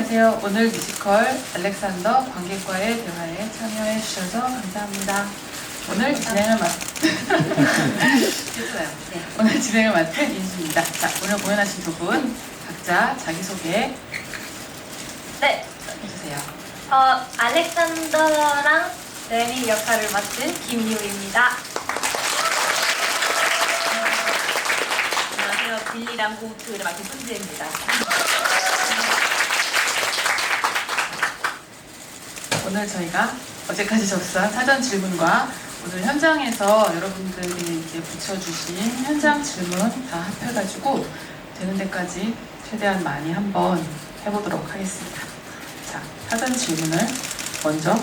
안녕하세요. 오늘 뮤지컬 알렉산더 관객과의 대화에 참여해 주셔서 감사합니다. 오늘 진행을 됐어요. 네. 오늘 진행을 맡은 인수입니다. 자, 오늘 공연하신 두 분 각자 자기소개 네, 해주세요. 알렉산더랑 레니 역할을 맡은 김유입니다. 안녕하세요. 빌리랑 고우트를 맡은 손지혜입니다. 오늘 저희가 어제까지 접수한 사전 질문과 오늘 현장에서 여러분들이 이제 붙여주신 현장 질문 다 합해가지고 되는 데까지 최대한 많이 한번 해보도록 하겠습니다. 자, 사전 질문을 먼저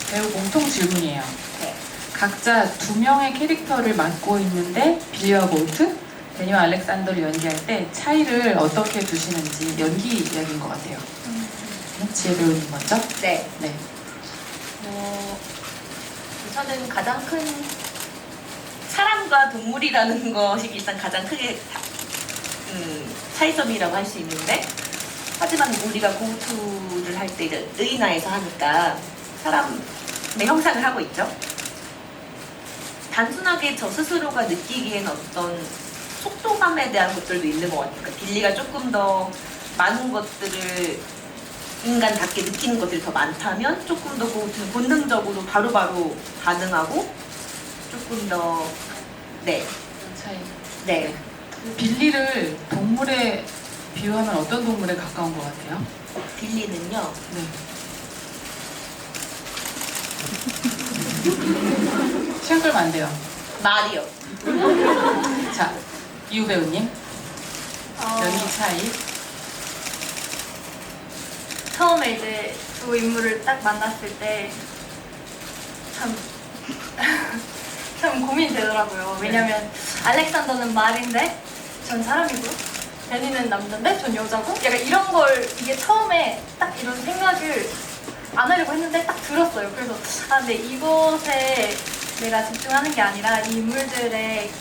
배우 공통 질문이에요. 네. 각자 두 명의 캐릭터를 맡고 있는데 빌리와 고우트, 데니와 알렉산더를 연기할 때 차이를 어떻게 두시는지 연기 이야기인 것 같아요. 지혜 배우님 먼저. 네. 네. 저는 가장 큰 사람과 동물이라는 것이 일단 가장 크게 차이점이라고 할 수 있는데, 하지만 우리가 고우트를 할 때 의인화해서 하니까 사람의 형상을 하고 있죠. 단순하게 저 스스로가 느끼기엔 어떤 속도감에 대한 것들도 있는 것 같아요. 그러니까 빌리가 조금 더 많은 것들을 인간답게 느끼는 것들이 더 많다면 조금 더 고우트는 본능적으로 바로바로 반응하고 조금 더 그런 차이. 네. 빌리를 동물에 비유하면 어떤 동물에 가까운 것 같아요? 빌리는요. 네. 시간 끌면 안 돼요. 말이요. 자, 이우 배우님. 연기 차이. 처음에 이제 두 인물을 딱 만났을 때 참 참 고민이 되더라고요. 왜냐면 알렉산더는 말인데 전 사람이고, 데니는 남자인데 전 여자고, 약간 이런 걸 이게 처음에 딱 이런 생각을 안 하려고 했는데 딱 들었어요. 그래서 근데 이것에 내가 집중하는 게 아니라 이 인물들의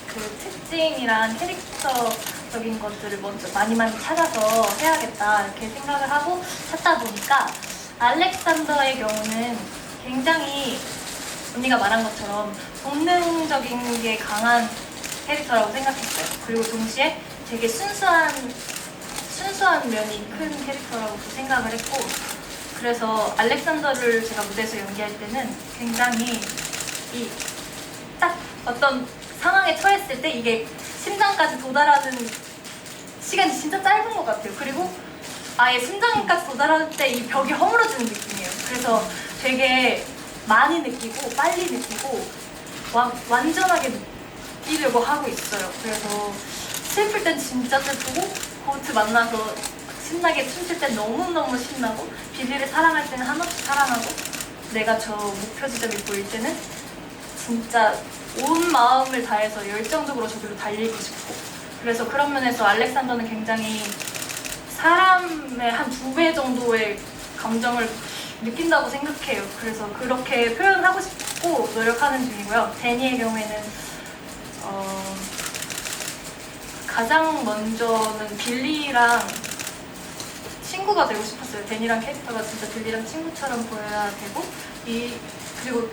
그 특징이란 캐릭터적인 것들을 먼저 많이 찾아서 해야겠다 이렇게 생각을 하고 찾다 보니까 알렉산더의 경우는 굉장히 언니가 말한 것처럼 본능적인 게 강한 캐릭터라고 생각했어요. 그리고 동시에 되게 순수한 면이 큰 캐릭터라고 생각을 했고, 그래서 알렉산더를 제가 무대에서 연기할 때는 굉장히 이 딱 어떤 상황에 처했을 때 이게 심장까지 도달하는 시간이 진짜 짧은 것 같아요. 그리고 아예 심장까지 도달할 때 이 벽이 허물어지는 느낌이에요. 그래서 되게 많이 느끼고 빨리 느끼고 완전하게 느끼려고 하고 있어요. 그래서 슬플 땐 진짜 슬프고, 고우트 만나서 신나게 춤출 땐 너무너무 신나고, 빌리를 사랑할 때는 한없이 사랑하고, 내가 저 목표 지점이 보일 때는 진짜 온 마음을 다해서 열정적으로 저기로 달리고 싶고, 그래서 그런 면에서 알렉산더는 굉장히 사람의 한 2배 정도의 감정을 느낀다고 생각해요. 그래서 그렇게 표현을 하고 싶고 노력하는 중이고요. 데니의 경우에는 가장 먼저는 빌리랑 친구가 되고 싶었어요. 데니랑 캐릭터가 진짜 빌리랑 친구처럼 보여야 되고, 그리고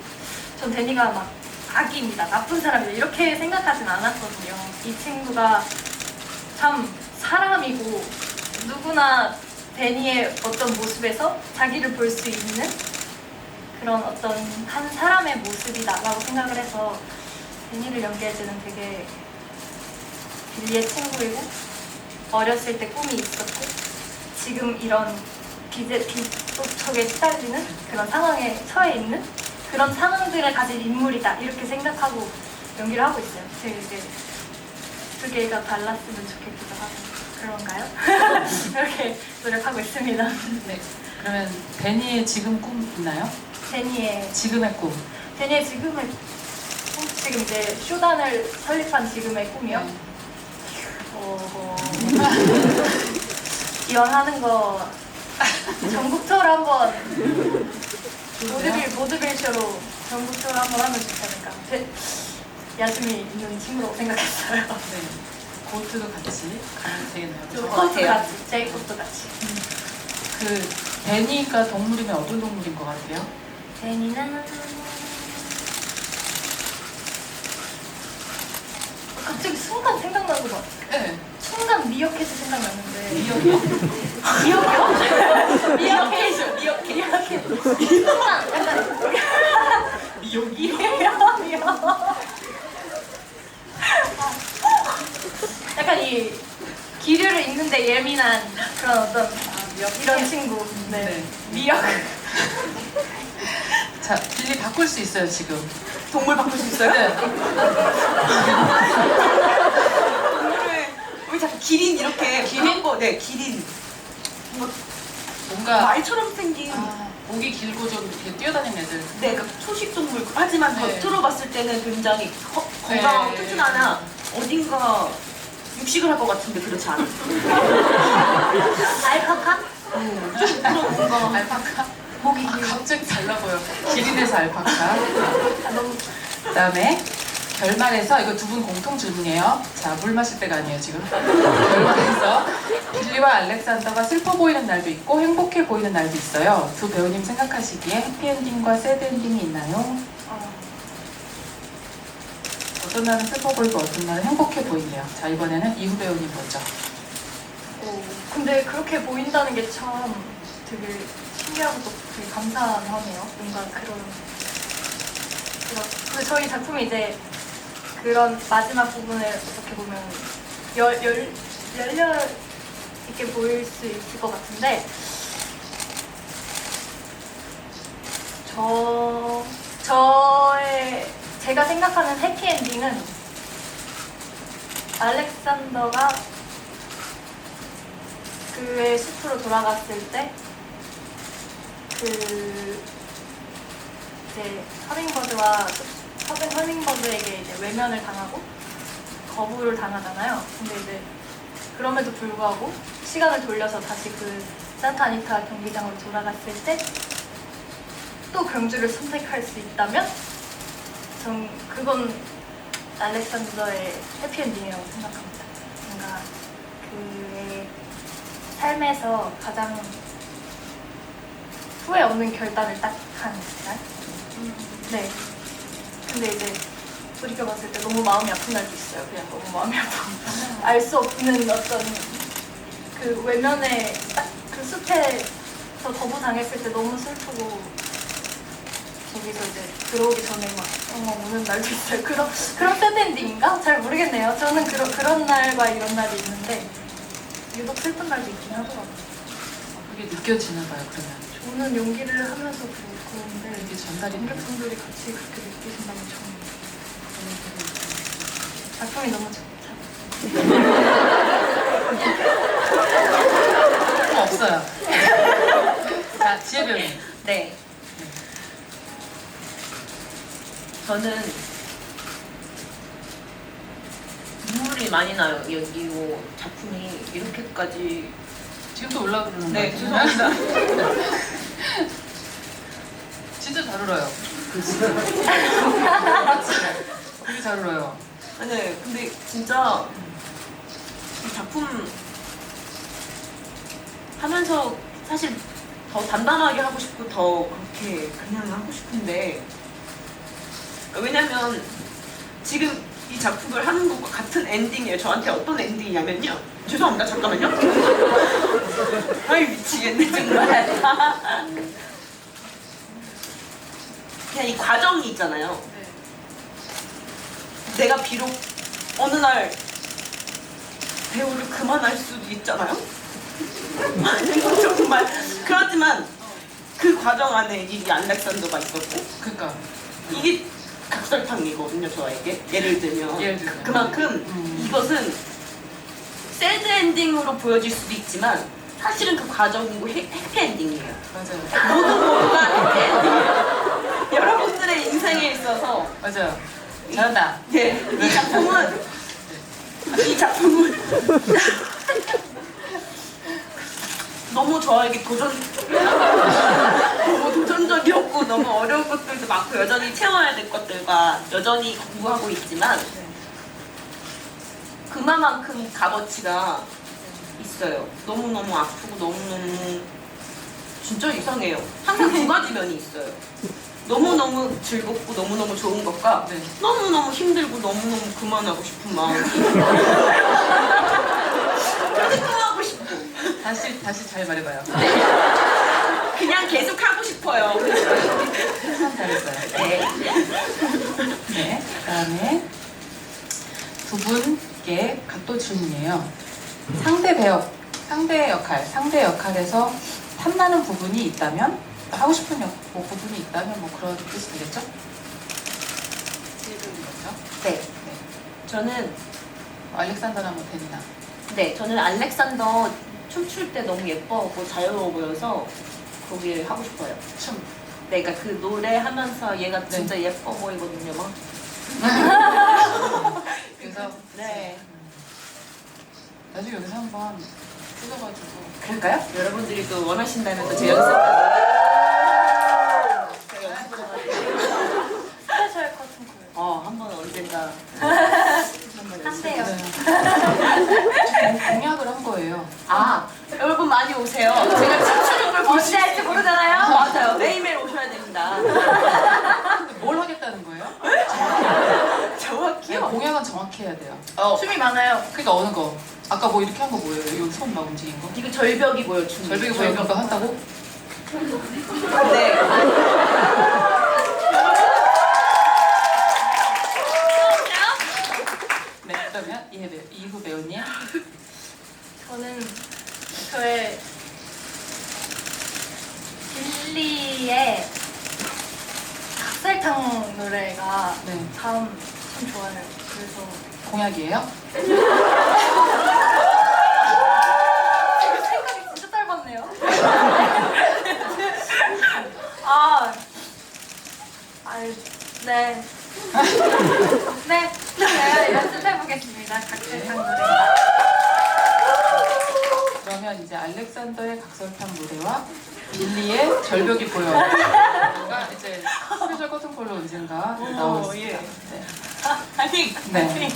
전 데니가 막 악입니다, 나쁜 사람이다 이렇게 생각하진 않았거든요. 이 친구가 참 사람이고 누구나 데니의 어떤 모습에서 자기를 볼 수 있는 그런 어떤 한 사람의 모습이다라고 생각을 해서 데니를 연기할 때는 되게 빌리의 친구이고, 어렸을 때 꿈이 있었고, 지금 이런 비속촉에 시달리는 그런 상황에 처해 있는 그런 상황들을 가진 인물이다 이렇게 생각하고 연기를 하고 있어요. 되게 두 개가 달랐으면 좋겠기도 하고. 그런가요? 이렇게 노력하고 있습니다. 네. 그러면 데니의 지금 꿈 있나요? 데니의 지금의 꿈. 지금의 꿈? 지금 이제 쇼단을 설립한 지금의 꿈이요? 네. 이왕 하는 거 전국 투어를 한번 모드빌 쇼로 전국 쇼를 한번 하면 좋지 않을까. 야심이 있는 친구라고 생각했어요. 네. 고트도 같이 가면 되겠네요. 저 그죠? 코트 같이, 제이콥도 같이. 그 데니가 동물이면 어떤 동물인 것 같아요? 제니는 갑자기 순간 생각나는 것 같아. 네. 순간 미어캣이 생각났는데. 미역이요? 미어캣? 미역캣. 순간 약간 미역이요? 약간 이 기류를 읽는데 예민한 그런 어떤 이런 친구. 네. 네. 미역. 자, 빌리 바꿀 수 있어요, 지금. 동물 바꿀 수 있어요? 네. 동물을 왜 자꾸 기린 이렇게 기린? 네, 기린. 뭔가 말처럼 생긴. 목이 길고 좀 이렇게 뛰어다니는 애들. 네, 그 초식 동물. 하지만 네. 겉으로 봤을 때는 굉장히 건강하고 네. 튼튼하나 어딘가 육식을 할 것 같은데 그렇지 않아. 알파카? 그런 뭔가 알파카? 목이 아, 길고. 갑자기 달라 보여. 기린에서 알파카. 아, 너무 그다음에 결말에서 이거 두 분 공통 질문이에요. 자, 물 마실 때가 아니에요 지금. 결말에서 빌리와 알렉산더가 슬퍼 보이는 날도 있고 행복해 보이는 날도 있어요. 두 배우님 생각하시기에 해피엔딩과 새드엔딩이 있나요? 어떤 날은 슬퍼 보이고 어떤 날은 행복해 보이네요. 자, 이번에는 이후 배우님 보죠. 근데 그렇게 보인다는 게 참 되게 신기하고 또 되게 감사한 하네요. 뭔가 근데 저희 작품이 이제 그런 마지막 부분을 어떻게 보면 열려 있게 보일 수 있을 것 같은데 제가 생각하는 해피엔딩은 알렉산더가 그의 숲으로 돌아갔을 때 이제 허밍버드에게 이제 외면을 당하고 거부를 당하잖아요. 근데 이제 그럼에도 불구하고 시간을 돌려서 다시 그 산타 아니타 경기장으로 돌아갔을 때 또 경주를 선택할 수 있다면 전 그건 알렉산더의 해피엔딩이라고 생각합니다. 뭔가 그의 삶에서 가장 후회 없는 결단을 딱 한 날? 네. 근데 이제 돌이켜봤을 때 너무 마음이 아픈 날도 있어요. 그냥 너무 마음이 아프고 알 수 없는 어떤 그 외면에 딱 그 숲에서 거부당했을 때 너무 슬프고 거기서 이제 들어오기 전에 막 엉엉 우는 날도 있어요. 그런 새드엔딩인가? 잘 모르겠네요. 저는 그런 날과 이런 날이 있는데 유독 슬픈 날도 있긴 하더라고요. 그게 느껴지나 봐요, 그러면. 저는 연기를 하면서 그런데 이게 전달이 돼요. 관객분들이 같이 그렇게 느끼신다면 처음이에요. 작품이 너무 좋다. 없어요. 자, 지혜 배우님. 네. 저는 눈물이 많이 나요. 여기 작품이 이렇게까지. 지금도 올라 그러는 네, 거 같아요. 죄송합니다. 진짜 잘 울어요. 되게 잘 울어요. 네, 근데 진짜 이 작품 하면서 사실 더 담담하게 하고 싶고 더 그렇게 그냥 하고 싶은데 왜냐면 지금 이 작품을 하는 것과 같은 엔딩이에요. 저한테 어떤 엔딩이냐면요. 죄송합니다. 잠깐만요. 아이 미치겠네 정말. 그냥 이 과정이 있잖아요. 네. 내가 비록 어느 날 배우를 그만할 수도 있잖아요. 정말 그렇지만 그 과정 안에 이 알렉산더가 있었고 그러니까 이게 각설탕이거든요. 저에게 예를 들면 예를 들면. 그만큼 이것은 새드 엔딩으로 보여질 수도 있지만 사실은 그 과정이고 해피엔딩이에요. 맞아요. 모두가 해피엔딩이에요. 여러분들의 인생에 있어서 맞아요. 잘한다. 네, 이 작품은 너무 저에게 너무 도전적이었고 너무 어려운 것들도 많고 여전히 채워야 될 것들과 여전히 공부하고 있지만 그만큼 값어치가 있어요. 너무너무 아프고 너무너무 진짜 이상해요. 항상 두 가지 면이 있어요. 너무너무 즐겁고 너무너무 좋은 것과 네. 너무너무 힘들고 너무너무 그만하고 싶은 마음이 계속 하고 싶고 다시 잘 말해봐요. 그냥 계속 하고 싶어요. 참 잘했어요. 네. 네. 그다음에 두 분께 각도 질문이에요. 상대 역할에서 탐나는 부분이 있다면 하고 싶은 뭐 부분이 있다면 뭐 그런 뜻이 되겠죠? 질문인 거죠. 네. 네. 저는 알렉산더나 뭐 데니나. 네, 저는 알렉산더 춤출 때 너무 예뻐하고 자유로워 보여서 거기를 하고 싶어요. 춤. 네, 그러니까 그 노래 하면서 얘가 진짜 예뻐 보이거든요, 막. 그래서 네. 나중에 여기서 한번 찍어가지고. 그럴까요? 여러분들이 또 원하신다면 또 제 연습. 스페셜 커튼 콜. 한번 언젠가. 한대요. 공약을 한 거예요. 여러분 많이 오세요. 제가 춤추는 걸 언제 할지 모르잖아요. 맞아요. 매일매일 오셔야 됩니다. 근데 뭘 하겠다는 거예요? 정확히요. 공약은 정확히 해야 돼요. 춤이 많아요. 그러니까 어느 거? 아까 뭐 이렇게 한 거 뭐예요? 여기 손 막 움직인 거? 이거 절벽이 보여, 춤. 절벽이 보이는 거 한다고? 네. 네, 그러면 이후 배우님. 저는 저의 빌리의 닭살탕 노래가 네, 참 좋아요. 그래서 공약이에요? 생각이 진짜 짧았네요. 네. 네, 연습해보겠습니다. 닭살탕 노래. 그러면 이제 알렉산더의 각설탕 노래와 빌리의 절벽이 보여가 이제 스페셜 커튼콜로 언젠가 나오겠습니다. 네. 파이팅! 네.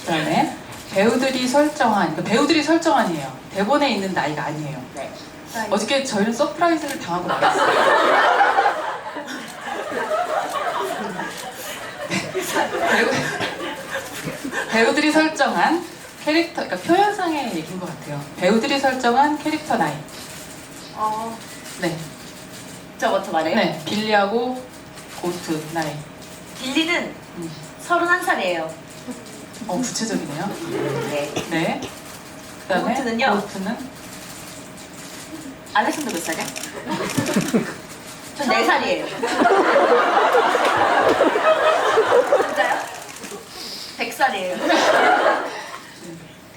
그다음에 배우들이 설정한이에요. 대본에 있는 나이가 아니에요. 네. 어저께 저희는 서프라이즈를 당하고 말았어요. 배우들이 설정한 캐릭터, 그러니까 표현상의 얘기인 것 같아요. 배우들이 설정한 캐릭터 나이. 네. 저부터 말해요? 네. 빌리하고 고트 나이. 빌리는 음. 31살이에요. 구체적이네요. 네. 네. 그다음에 고트는요? 고트는 알렉산더 몇 살이야? 전 4살이에요. 진짜요? 100살이에요.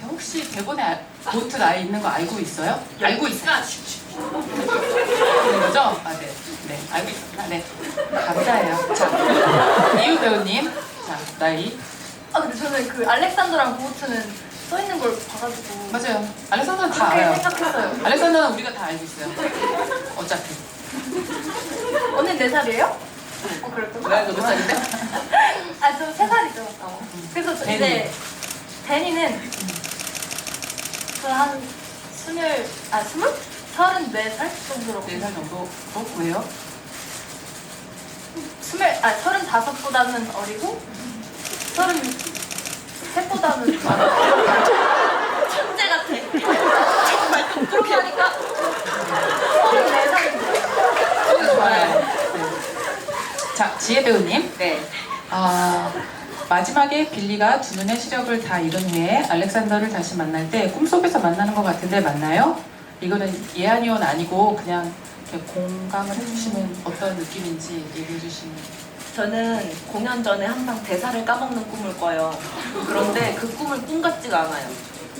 혹시 대본에 고트 나이 있는 거 알고 있어요? 알고 있어요? 있는 거죠? 네. 네, 알고 있었구나. 네. 감사해요. 자, 이유 배우님. 자, 나이. 근데 저는 그 알렉산더랑 고우트는 써 있는 걸 봐가지고 맞아요. 알렉산더는 다 그렇게 알아요. 생각했어요. 알렉산더는 우리가 다 알고 있어요. 어차피. 언니 4살이에요? 그랬구나. 왜? 너몇 살인데? 저 3살이죠. 그래서 저 데니. 이제 데니는 그한 34살 정도로 4살 정도. 왜요? 35보다는 어리고 33보다는 많아. 천재 같아. 정말 그렇게 똑똑해. 하니까 34살인데. 좋아요. 네. 자, 지혜 배우님. 네. 마지막에 빌리가 두 눈의 시력을 다 잃은 후에 알렉산더를 다시 만날 때 꿈속에서 만나는 것 같은데 맞나요? 이거는 예 아니오는 아니고 그냥 이렇게 공감을 해주시면 어떤 느낌인지 얘기해 주시면. 저는 공연 전에 항상 대사를 까먹는 꿈을 꿔요. 그런데 그 꿈을 꿈 같지가 않아요.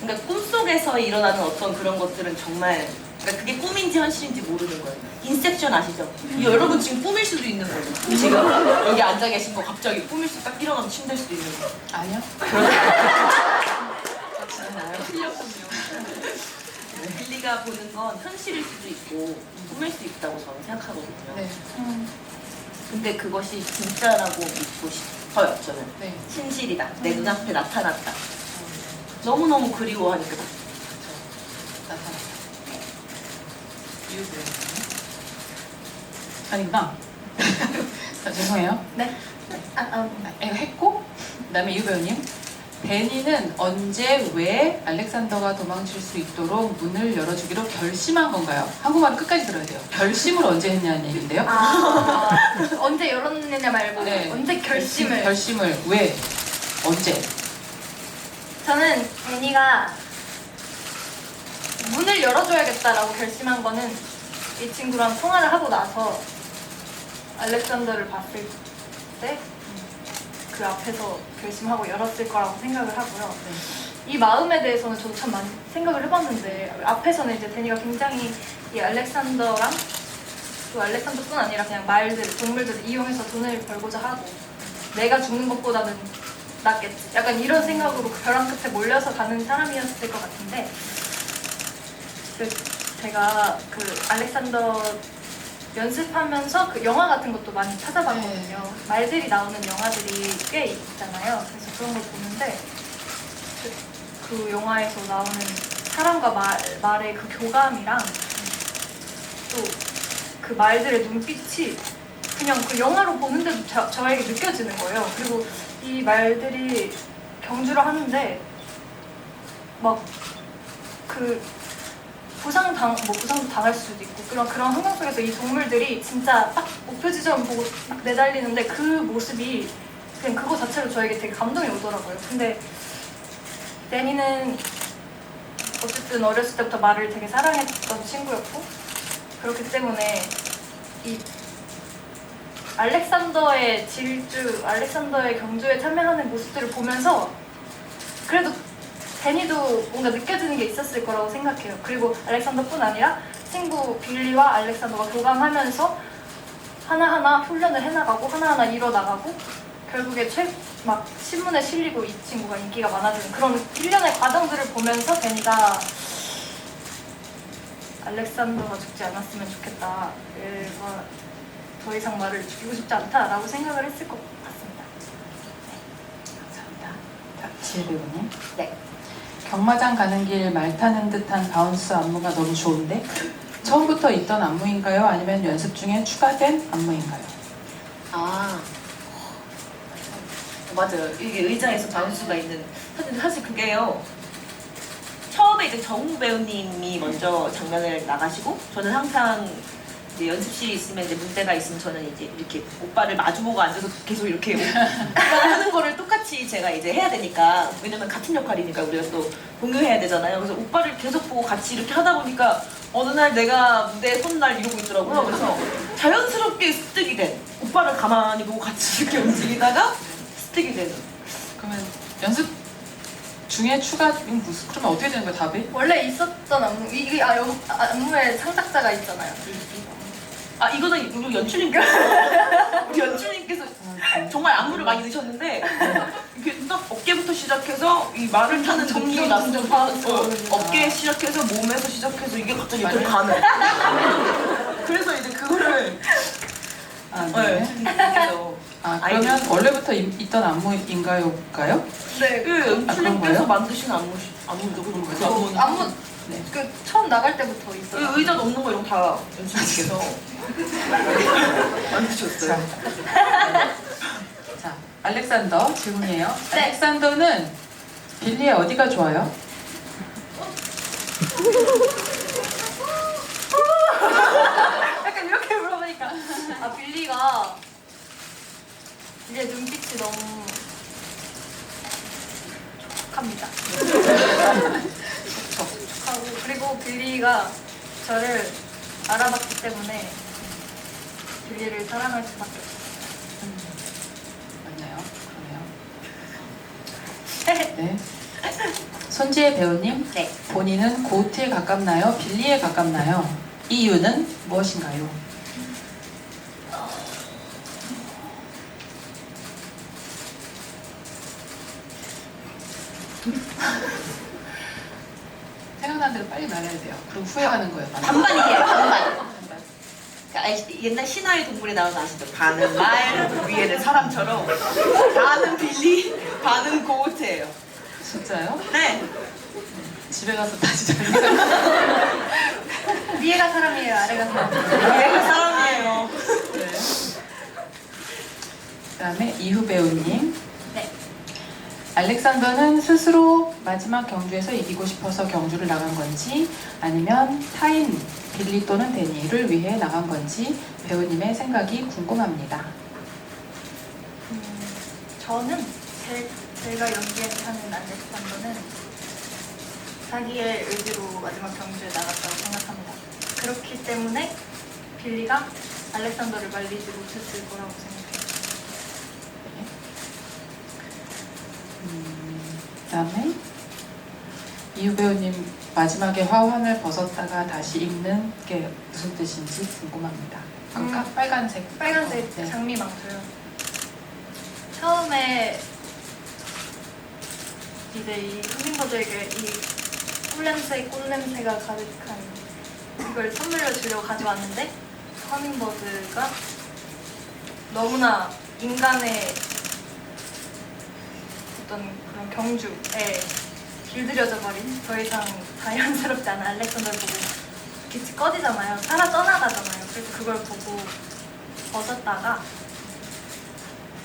그러니까 꿈속에서 일어나는 어떤 그런 것들은 정말 그러니까 그게 꿈인지 현실인지 모르는 거예요. 인셉션 아시죠? 여러분 지금 꿈일 수도 있는 거예요. 지금 여기 앉아 계신 거 갑자기 꿈일 수 딱 일어나면 침대일 수도 있는 거예요. 아니요? 빌리가 우리가 보는 건 현실일 수도 있고 꿈일 수 있다고 저는 생각하거든요. 네. 근데 그것이 진짜라고 믿고 싶어요. 저는 네. 진실이다. 내 눈앞에 나타났다. 너무너무 그리워하니까. 나타났다. 이유도 아니구나. 죄송해요. 네. 아, 이거 했고, 그다음에 이유 배우님. 데니는 언제 왜 알렉산더가 도망칠 수 있도록 문을 열어주기로 결심한 건가요? 한국말을 끝까지 들어야 돼요. 결심을 언제 했냐는 얘기인데요. 언제 열었느냐 말고 네. 언제 결심을. 결심을 왜? 언제? 저는 데니가 문을 열어줘야겠다라고 결심한 거는 이 친구랑 통화를 하고 나서 알렉산더를 봤을 때 그 앞에서 결심하고 열었을 거라고 생각을 하고요. 이 마음에 대해서는 저도 참 많이 생각을 해봤는데 앞에서는 이제 데니가 굉장히 이 알렉산더랑 또 알렉산더뿐 아니라 그냥 말들, 동물들을 이용해서 돈을 벌고자 하고 내가 죽는 것보다는 낫겠지. 약간 이런 생각으로 그 벼랑 끝에 몰려서 가는 사람이었을 것 같은데 제가 그 알렉산더 연습하면서 그 영화 같은 것도 많이 찾아봤거든요. 말들이 나오는 영화들이 꽤 있잖아요. 그래서 그런 걸 보는데 그 영화에서 나오는 사람과 말의 그 교감이랑 또 그 말들의 눈빛이 그냥 그 영화로 보는데도 저에게 느껴지는 거예요. 그리고 이 말들이 경주를 하는데 막 그 부상도 당할 수도 있고 그런 환경 속에서 이 동물들이 진짜 딱 목표 지점 보고 딱 내달리는데 그 모습이 그냥 그거 자체로 저에게 되게 감동이 오더라고요. 근데 데니는 어쨌든 어렸을 때부터 말을 되게 사랑했던 친구였고 그렇기 때문에 이 알렉산더의 질주, 알렉산더의 경주에 참여하는 모습들을 보면서 그래도 데니도 뭔가 느껴지는 게 있었을 거라고 생각해요. 그리고 알렉산더뿐 아니라 친구 빌리와 알렉산더가 교감하면서 하나하나 훈련을 해나가고 하나하나 이뤄나가고 결국에 막 신문에 실리고 이 친구가 인기가 많아지는 그런 일련의 과정들을 보면서 데니가 알렉산더가 죽지 않았으면 좋겠다. 얘가 더 이상 말을 죽이고 싶지 않다라고 생각을 했을 것 같습니다. 감사합니다. 지혜 배우님. 네. 경마장 가는 길 말 타는 듯한 바운스 안무가 너무 좋은데 처음부터 있던 안무인가요? 아니면 연습 중에 추가된 안무인가요? 아 맞아요. 이게 의자에서 바운스가 있는 사실 그게요. 처음에 이제 정우 배우님이 먼저 장면을 나가시고 저는 항상 이제 연습실이 있으면 이제 문제가 있으면 저는 이제 이렇게 오빠를 마주보고 앉아서 계속 이렇게 하는 거를 똑같이 제가 이제 해야 되니까 왜냐면 같은 역할이니까 우리가 또 공유해야 되잖아요. 그래서 오빠를 계속 보고 같이 이렇게 하다 보니까 어느 날 내가 무대에 선 날 이러고 있더라고요. 그래서 자연스럽게 습득이 된 오빠를 가만히 보고 같이 이렇게 움직이다가 습득이 되는. 그러면 연습 중에 추가인 무슨 그러면 어떻게 되는 거예요? 답이? 원래 있었던 안무, 안무의 창작자가 있잖아요. 아 이거는 우리 연출님께서 우리 연출님께서 정말 안무를 많이 넣으셨는데 이렇게 딱 어깨부터 시작해서 이 말을 타는 느낌이 났어요. 어깨 시작해서 몸에서 시작해서 이게 갑자기 이렇게 가는. 그래서 이제 그거를 연출님께서 그러면 원래부터 있던 안무인가요?가요? 네. 그 그런 연출님께서 거예요? 만드신 안무죠. 그 안무는. 안무 네. 그 처음 나갈 때부터 있어요. 그 의자 넘는 거 이런 거 다 연출님께서 만드셨어요. 자, 알렉산더 질문이에요. 네. 알렉산더는 빌리의 어디가 좋아요? 약간 이렇게 물어보니까 빌리의 눈빛이 너무 촉촉합니다. 촉촉하고 그리고 빌리가 저를 알아봤기 때문에 빌리를 사랑할 수밖에 없어요. 맞나요? 그러네요. 네. 손지혜 배우님, 네. 본인은 고트에 가깝나요? 빌리에 가깝나요? 이유는 무엇인가요? 생각나는 대로 빨리 말해야 돼요. 그리고 후회하는 거예요. 반반이에요, 반반. 그러니까 옛날 신화의 동물에 나오는 아시죠? 반은 말, 위에는 사람처럼 반은 빌리, 반은 고트예요. 진짜요? 네. 집에 가서 다시 잘해요. 위에가 사람이에요, 아래가 사람이에요. 위에가 사람이에요. 네. 그다음에 이후 배우님. 네. 알렉산더는 스스로 마지막 경주에서 이기고 싶어서 경주를 나간 건지 아니면 타인 빌리 또는 데니를 위해 나간 건지 배우님의 생각이 궁금합니다. 저는 제가 연기하는 알렉산더는 자기의 의지로 마지막 경주에 나갔다고 생각합니다. 그렇기 때문에 빌리가 알렉산더를 말리지 못했을 거라고 생각해요. 그다음에 이후 배우님 마지막에 화환을 벗었다가 다시 입는 게 무슨 뜻인지 궁금합니다. 아까 빨간색. 빨간색 네. 장미 망토요. 처음에 이제 이 흥민버드에게 이 꽃냄새가 가득한 이걸 선물로 주려고 가져왔는데 허밍버드가 너무나 인간의 어떤 그런 경주에 길들여져 버린 더 이상 자연스럽지 않은 알렉산더를 보고 빛이 꺼지잖아요. 살아 떠나가잖아요. 그래서 그걸 보고 벗었다가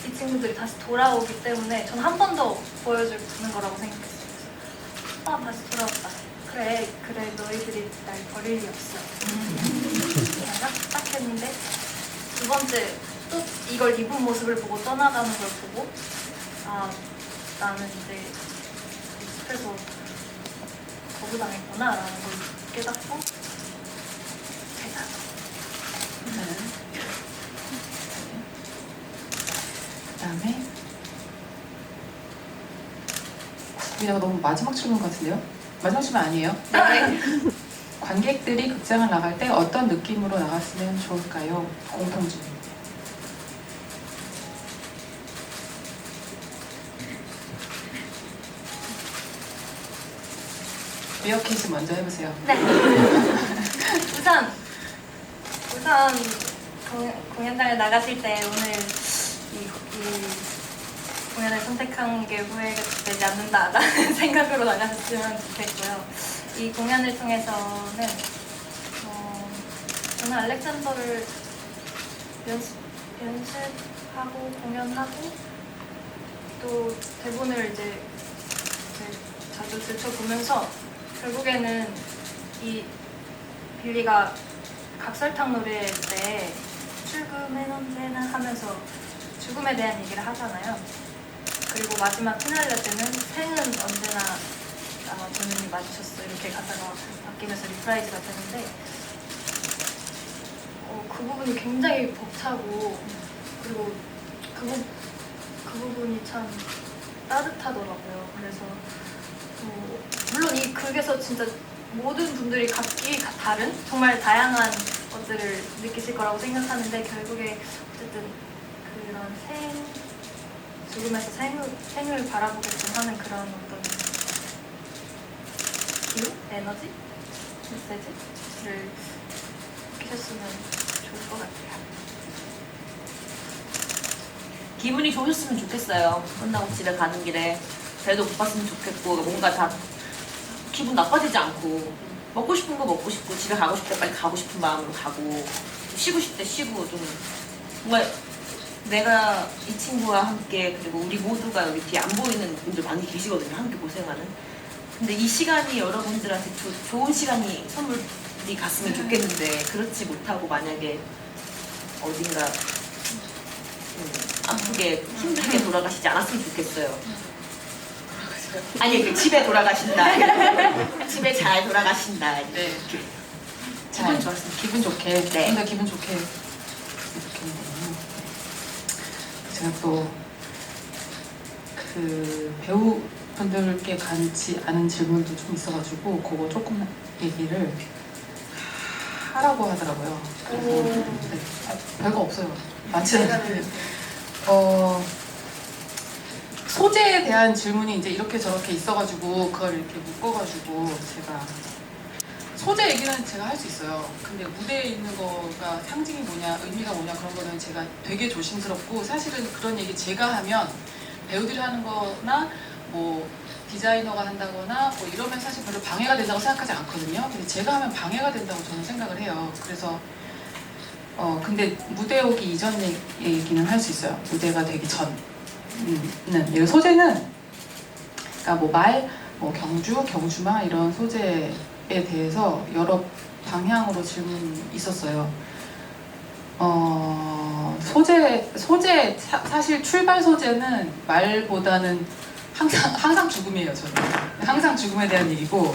이 친구들이 다시 돌아오기 때문에 전 한 번 더 보여주는 거라고 생각했어요. 아, 다시 돌아왔다. 그래 너희들이 날 버릴 리 없어. 그냥 딱 했는데 두 번째 또 이걸 입은 모습을 보고 떠나가는 걸 보고 아, 나는 이제 숲에서 거부당했구나 라는 걸 깨닫고 제가 그다음에 우리가 너무 마지막 질문 같은데요? 마지막 질문 아니에요? 네. 관객들이 극장을 나갈 때 어떤 느낌으로 나갔으면 좋을까요? 공통점입니다. 리어 퀴즈 먼저 해보세요. 네. 우선 공연장에 나가실 때 오늘 이 공연을 선택한 게 후회되지 않는다라는 생각으로 나가셨으면 좋겠고요. 이 공연을 통해서는 저는 알렉산더를 연습하고 공연하고 또 대본을 이제 자주 들춰보면서 결국에는 이 빌리가 각설탕 노래 때 출금은 언제나 하면서 죽음에 대한 얘기를 하잖아요. 그리고 마지막 피날레 때는 생은 언제나 본인이 맞으셨어 이렇게 가사가 바뀌면서 리프라이즈가 되는데 그 부분이 굉장히 벅차고 그리고 그 부분이 참 따뜻하더라고요. 그래서 물론 이 극에서 진짜 모든 분들이 각기 다른 정말 다양한 것들을 느끼실 거라고 생각하는데 결국에 어쨌든 그런 죽음에서 생을 바라보게끔 하는 그런 어떤 기운? 에너지? 메시지를 느끼셨으면 좋을 것 같아요. 기분이 좋으셨으면 좋겠어요. 끝나고 집에 가는 길에 배도 고팠으면 좋겠고 뭔가 다 기분 나빠지지 않고 먹고 싶은 거 먹고 싶고 집에 가고 싶을 때 빨리 가고 싶은 마음으로 가고 쉬고 싶을 때 쉬고 좀 정말 내가 이 친구와 함께 그리고 우리 모두가 여기 뒤에 안 보이는 분들 많이 계시거든요. 함께 고생하는. 근데 이 시간이 여러분들한테 좋은 시간이 선물이 갔으면 좋겠는데 그렇지 못하고 만약에 어딘가 아프게 힘들게 돌아가시지 않았으면 좋겠어요. 아니 그 집에 돌아가신다. 집에 잘 돌아가신다. 네. 이렇게. 잘, 좋았습니다. 기분 좋게. 네. 좀 더 기분 좋게. 좋겠네요. 제가 또 그 배우분들께 간지 않은 질문도 좀 있어가지고 그거 조금 얘기를 하라고 하더라고요. 그래서 네. 별거 없어요. 많지 않은데. 소재에 대한 질문이 이제 이렇게 저렇게 있어가지고 그걸 이렇게 묶어가지고 제가 소재 얘기는 제가 할 수 있어요. 근데 무대에 있는 거가 상징이 뭐냐, 의미가 뭐냐 그런 거는 제가 되게 조심스럽고 사실은 그런 얘기 제가 하면 배우들이 하는 거나 뭐 디자이너가 한다거나 뭐 이러면 사실 별로 방해가 된다고 생각하지 않거든요. 근데 제가 하면 방해가 된다고 저는 생각을 해요. 그래서 근데 무대 오기 이전 얘기는 할 수 있어요. 무대가 되기 전은 소재는 그러니까 뭐 말, 뭐 경주, 경주마 이런 소재에 대해서 여러 방향으로 질문이 있었어요. 사실 출발 소재는 말보다는 항상 죽음이에요. 저는 항상 죽음에 대한 얘기고.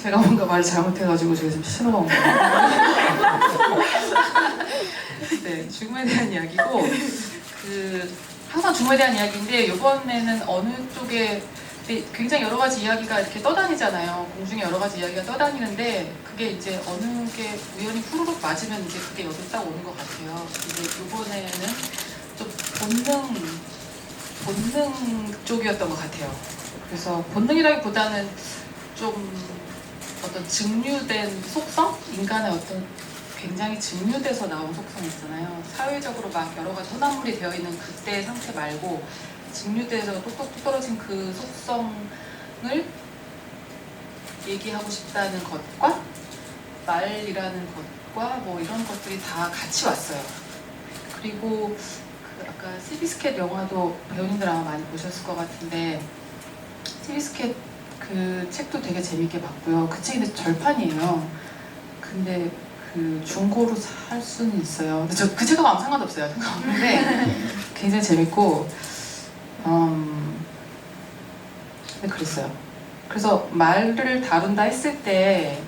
제가 뭔가 말을 잘못해가지고 제가 지금 신호가 온 거예요. 네, 죽음에 대한 이야기고 항상 죽음에 대한 이야기인데 이번에는 어느 쪽에 굉장히 여러 가지 이야기가 이렇게 떠다니잖아요. 공중에 여러 가지 이야기가 떠다니는데 그게 이제 어느 게 우연히 후루룩 맞으면 이제 그게 여기 딱 오는 것 같아요. 근데 이번에는 좀 본능 쪽이었던 것 같아요. 그래서 본능이라기보다는 좀 어떤 증류된 속성? 인간의 어떤 굉장히 증류돼서 나온 속성이 있잖아요. 사회적으로 막 여러 가지 혼합물이 되어 있는 그때의 상태 말고 증류돼서 똑똑 떨어진 그 속성을 얘기하고 싶다는 것과 말이라는 것과 뭐 이런 것들이 다 같이 왔어요. 그리고 아까 시비스켓 영화도 배우님들 아마 많이 보셨을 것 같은데 시비스켓 그 책도 되게 재밌게 봤고요. 그 책이 절판이에요. 근데 그 중고로 살 수는 있어요. 근데 저 그 책하고 아무 상관도 없어요. 상관없는데 굉장히 재밌고 네, 그랬어요. 그래서 말을 다룬다 했을 때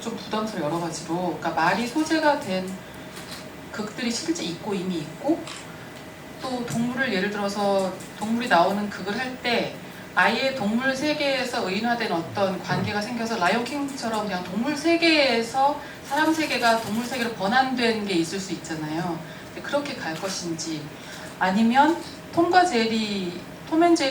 좀 부담스러워 여러 가지로. 그러니까 말이 소재가 된 극들이 실제 이미 있고 또 동물을 예를 들어서 동물이 나오는 극을 할 때 아예 동물 세계에서 의인화된 어떤 관계가 생겨서 라이온킹처럼 그냥 동물 세계에서 사람 세계가 동물 세계로 번안된 게 있을 수 있잖아요. 그렇게 갈 것인지 아니면 톰앤제리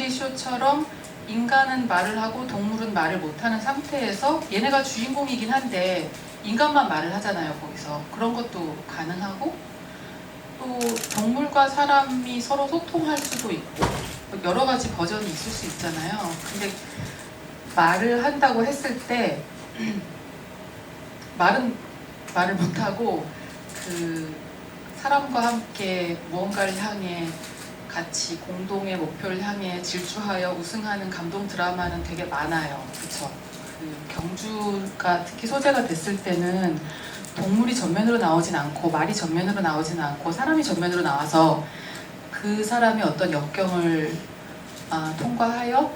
쇼처럼 인간은 말을 하고 동물은 말을 못하는 상태에서 얘네가 주인공이긴 한데 인간만 말을 하잖아요. 거기서 그런 것도 가능하고 또 동물과 사람이 서로 소통할 수도 있고 여러 가지 버전이 있을 수 있잖아요. 근데 말을 한다고 했을 때 말은 말을 못하고 그 사람과 함께 무언가를 향해 같이 공동의 목표를 향해 질주하여 우승하는 감동 드라마는 되게 많아요. 그쵸? 그 경주가 특히 소재가 됐을 때는 동물이 전면으로 나오진 않고 말이 전면으로 나오진 않고 사람이 전면으로 나와서 그 사람이 어떤 역경을 통과하여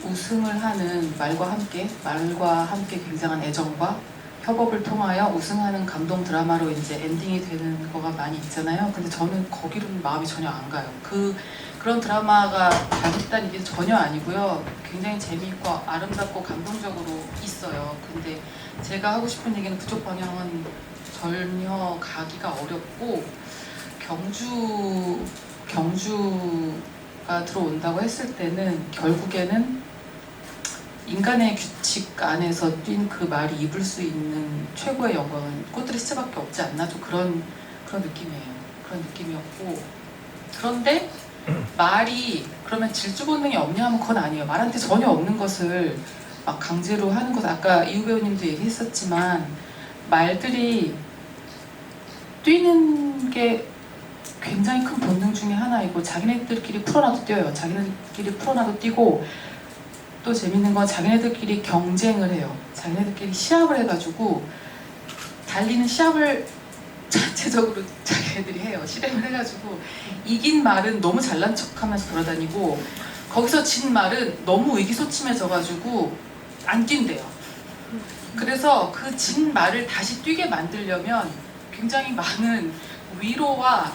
우승을 하는 말과 함께 굉장한 애정과 협업을 통하여 우승하는 감동 드라마로 이제 엔딩이 되는 거가 많이 있잖아요. 근데 저는 거기로는 마음이 전혀 안 가요. 그런 드라마가 잘못된 게 전혀 아니고요. 굉장히 재미있고 아름답고 감동적으로 있어요. 근데 제가 하고 싶은 얘기는 그쪽 방향은 전혀 가기가 어렵고 경주가 들어온다고 했을 때는 결국에는 인간의 규칙 안에서 뛴 그 말이 입을 수 있는 최고의 영광은 꽃들의 시체밖에 없지 않나? 좀 그런 느낌이에요. 그런 느낌이었고 그런데 말이 그러면 질주 본능이 없냐 하면 그건 아니에요. 말한테 전혀 없는 것을 막 강제로 하는 것. 아까 이우 배우님도 얘기했었지만 말들이 뛰는 게 굉장히 큰 본능 중에 하나이고 자기네들끼리 풀어놔도 뛰어요. 자기네들끼리 풀어놔도 뛰고 또 재밌는 건 자기네들끼리 경쟁을 해요. 자기네들끼리 시합을 해가지고 달리는 시합을 자체적으로 자기네들이 해요. 실행을 해가지고 이긴 말은 너무 잘난 척하면서 돌아다니고 거기서 진 말은 너무 의기소침해져가지고 안 뛴대요. 그래서 그 진 말을 다시 뛰게 만들려면 굉장히 많은 위로와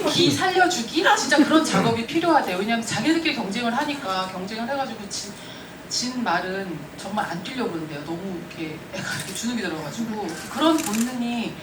기 살려주기? 진짜 그런 작업이 필요하대요. 왜냐하면 자기들끼리 경쟁을 하니까 경쟁을 해가지고 진 말은 정말 안 뛰려고 그러는데요. 너무 이렇게 애가 이렇게 주눅이 들어가지고 그런 본능이